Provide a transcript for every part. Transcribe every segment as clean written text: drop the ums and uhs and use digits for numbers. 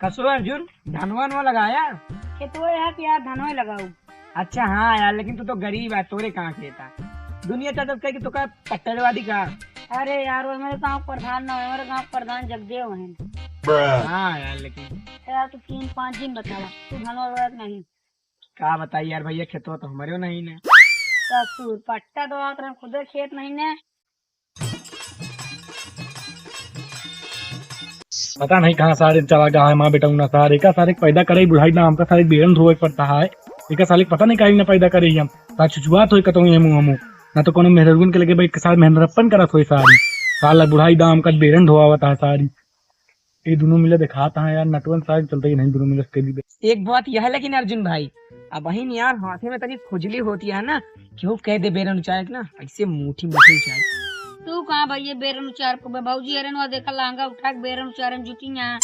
कसो अर्जुन धनवा नवा लगाया। खेतवा है कि यार धनवा लगाऊ। अच्छा हाँ यार, लेकिन तू तो गरीब है, तोरे कहाँ खेता। दुनिया चाहता कहे कि तो का पट्टरवादी का। अरे यार वो मेरे गांव प्रधान ना है, मेरे गांव प्रधान जगदेव है। हाँ यार, लेकिन यार तू 3-5 दिन बतावा तू धनवा लगा कि नहीं। क्या बताई यार भैया, खेतवा तो हमारे नहीं ने। ससुर पट्टा दो आकर खुद खेत नहीं ने। पता नहीं कहाँ सारे चला गया है। माँ बेटा ना सारे का सारे पैदा करे बुढ़ाई ना हमका सारे बेरन धोए पड़ता है। एक साले पता नहीं कहीं ना पैदा करे हम ता छुछुआत होई कतो ये मुंह मुंह ना तो कोनो मेहरगुन के लगे बैठ के साल मेहनरप्पन करत होई सारी साला बुढ़ाई दाम का बेरन धोआवत है सारी। ये दोनों मिले दिखाता है यार, नटवन साहब चलते ही नहीं दोनों मिले के। एक बात यह है लेकिन अर्जुन भाई, अब बहन यार हाथे में तनी खुजली होती है ना, क्यों कह दे बेरन उचारक ना, ऐसे मुठी मुठी उचार। तू कहाँ भैया बेरन उचार को भाजी अरे ना देखा लांगा उठा के बेरन उचारन जुटी यहाँ।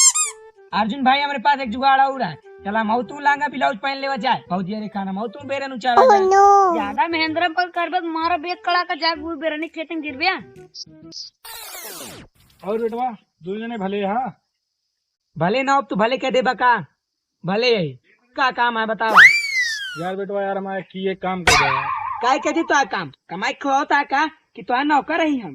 अर्जुन भाई हमारे पास एक जुगाड़ और है, चला मऊ तू लांगा ब्लाउज पहन ले जाए भाजी अरे खाना मऊ तू बेरन उचार। ज्यादा महेंद्र पर करबे मारा बेग कड़ा का जाग वो बेरनी खेतन गिर गया। और बेटवा दो जने भले हाँ भले ना, अब तू भले कह दे बका भले यही का काम है बताओ। यार बेटवा यार हमारे की एक काम कर रहा है। काय कहती तो काम कमाई खोता का कि तो नौकर रही हम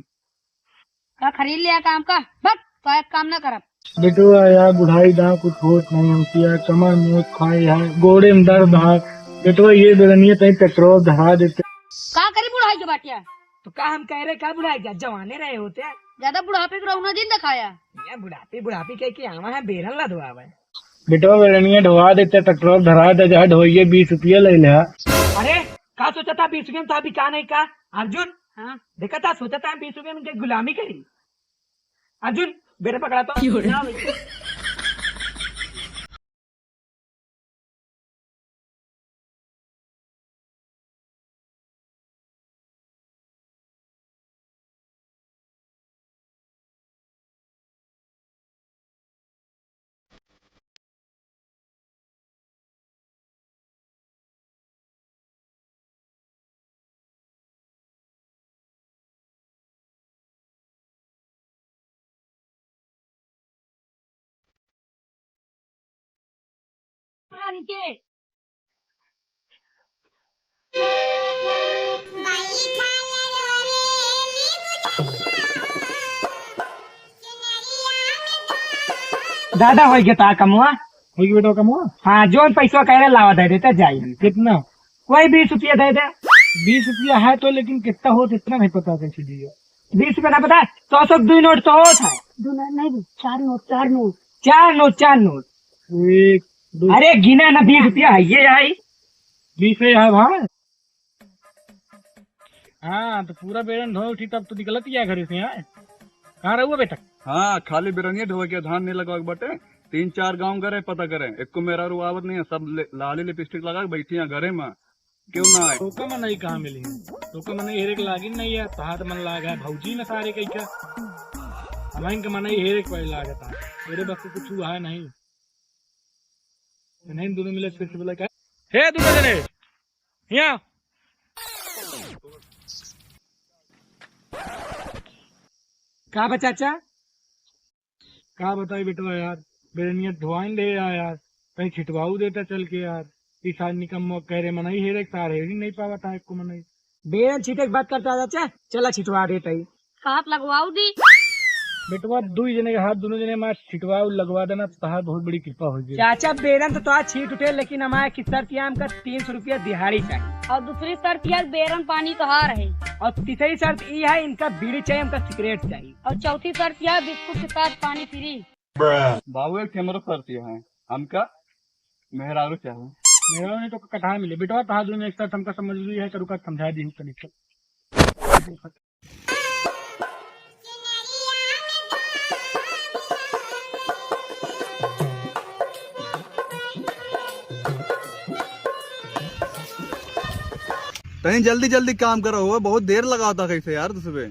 का खरीद लिया काम का बस तो एक काम ना करब। बेटवा यार बुढ़ाई दाम कुछ होत नहीं हम किया कमर में खाए है गोड़े में दर्द है। बेटवा ये बेरनियत है पेट्रोल धरा देते का करी बुढ़ाई के बाटिया। तो का हम कह रहे का बुढ़ाई क्या जवाने रहे होते हैं। ज्यादा बुढ़ापे के रहुना दिन दिखाया। ये बुढ़ापी कह के आवा है बेरन ला धोआ है। बेटवा बेरनिया ढोवा देते पेट्रोल धरा दे जाए ढोइए 20 रुपये ले ले। अरे का सोचा था 20 रुपये में तो अभी का नहीं का अर्जुन। हाँ देखा था सोचा था 20 रुपये में गुलामी करी। अर्जुन बेरे पकड़ा तो ना भाई। नीचे दादा हो गया था कमुआ। होगी बेटा कमुआ। हाँ जो पैसा कह रहे लावा दे देते जाइए। कितना? कोई 20 रुपया दे दे। 20 रुपया है तो, लेकिन कितना हो इतना नहीं पता कैसे दिया। 20 रुपया ना पता 100 2 नोट तो होता है। नहीं 4 नोट 4 नोट 4 नोट 4 नोट। 1 2 अरे गिना ना 20 रुपया है ये आई 20 है भाई। हाँ तो पूरा बेरन धो उठी तब तो निकलत ही घर से। यहाँ कहाँ रहूँ बेटा? हाँ खाली बिरनिया ढो के धान नहीं लगा बटे 3-4 गांव करे पता करें एक को मेरा रुआवत नहीं है सब लाली लिपस्टिक लगा के बैठी है घरे में क्यों ना आए। टोका मन नहीं कहाँ मिली है टोका मन हेरे के लागी नहीं है तहात मन लागा है भौजी न सारे कई का हमारे के मन हेरे के पहले लागता मेरे बस कुछ हुआ है नहीं नहीं दोनों मिले फिर से बोला क्या हे दोनों जने यहाँ का बचाचा क्या बताई बेटवा यार बेरनिया धुआन ले यार कहीं छिटवाऊ देता चल के यार इस आदमी निकम्मो कह रहे मनाई हेरे सार हेरी नहीं पावा था एक को मनाई बेरन छीटे की बात करता चाचा चला छिटवा देता ही हाथ लगवाऊ दी। बेटवा दो जने के हाथ दोनों जने मार छिटवाऊ लगवा देना तो तहार बहुत बड़ी कृपा हो गई। चाचा बेरन तो आज छीट उठे, लेकिन हमारे की शर्त हमका 300 रुपया दिहाड़ी चाहिए। और दूसरी शर्त यार बेरन पानी तो हार है। और तीसरी शर्त ये है इनका बीड़ी चाहिए, हमका सिगरेट चाहिए। और चौथी शर्त यार बिस्कुट के साथ पानी फ्री। बाबू एक कैमरा करती है हमका मेहरारू चाहे मेरा ने तो कथा मिले बेटा तहा दोनों एक साथ हमका समझ ली है करुका समझा दी तनिक। कहीं जल्दी जल्दी काम करो हुआ बहुत देर लगाता कैसे यार सुबह।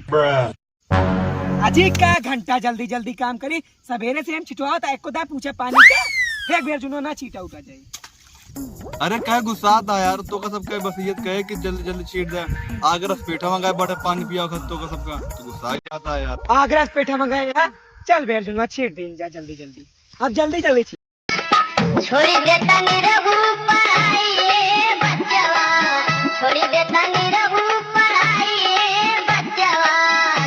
अजी का घंटा जल्दी जल्दी काम करी सवेरे से हम छिटवा एक को दा पूछे पानी का फेंक बेर जुनो ना छीटा उठा जाए। अरे क्या गुस्सा था यार तो का सब बसीयत कहे कि जल्दी जल्दी छीट दे आगे रस पेठा मंगाए बटे पानी पिया तो का सबका तो गुस्सा ही आता है यार। आगरा पेठा मंगाए यार चल बेर जुनो छीट दे जा जल्दी जल्दी अब जल्दी जल्दी छोड़ी देता निरहू पढ़ाई बच्चवा, छोड़ी देता निरहू पढ़ाई बच्चवा,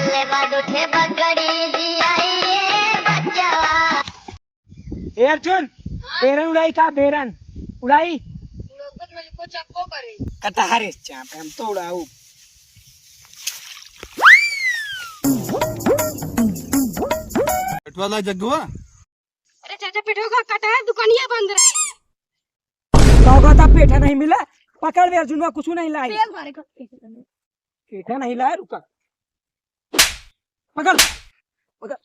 ले बाद उठे बकरी जियाई बच्चवा। ए अर्जुन, बेरन उड़ाई का बेरन उड़ाई कटहरे चाप हम तो उड़ाऊ। वाला जग्गुआ अरे चाचा पेटो का कटा है, दुकानिया बंद रही। तो कहता पेठा नहीं मिला, पकड़ बे अर्जुन, कुछ नहीं लाई, पेट भरे का पेठा नहीं लाया, रुका पकड़ पकड़।